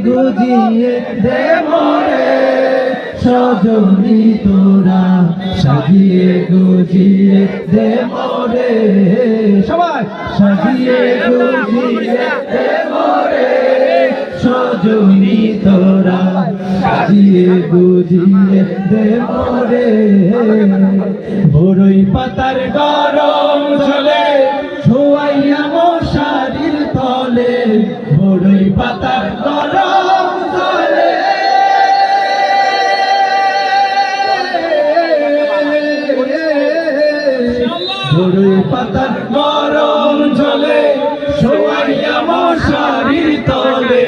গুজিয়ে দে মোরে সজনী তোরা সাজিয়ে গুজিয়ে দে মোরে সবাই সাজিয়ে গুজিয়ে দে মোরে সজনী তোরা সাজিয়ে গুজিয়ে দে মোরে বড়ই পাতার গরম জলে শোয়াইয়া মশারির তলে বড়ই পাতার গরম জলে বড়ই পাতার গরম জলে শোয়াইয়া মশারির তলে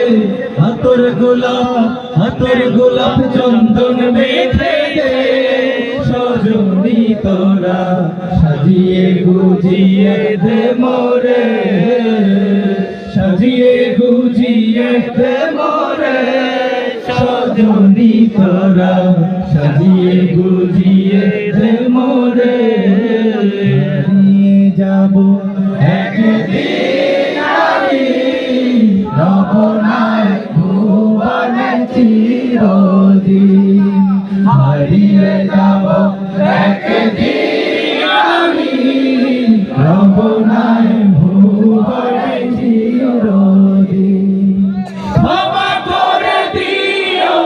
হাতর গোলাপ চন্দন মেখে দে সজনী তোরা সাজিয়ে গুজিয়ে দে মোরে সাজিয়ে গুজিয়ে দে মোরে সজনী তোরা সাজিয়ে গুজিয়ে দে মোরে নিয়ে যাব একদিন আমি রবনায় ভুবনে চিরদিন হারিয়ে যাব একদিন আমি রবনায় ভুবনে চিরদিন ক্ষমা করে দিও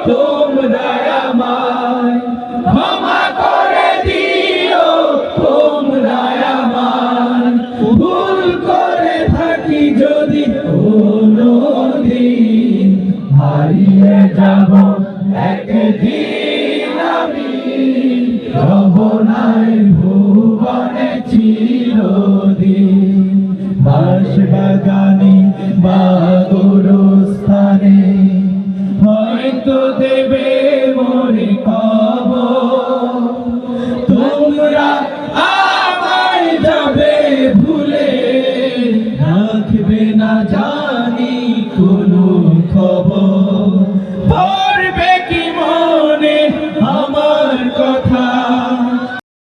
তোমরা আমায় ক্ষমা করে দিও তোমরা আমায় ভুল করে থাকি যদি কোনদিন হারিয়ে যাব একদিন আমি রবনায় ভুবনে চিরদিন বাঁশবাগানে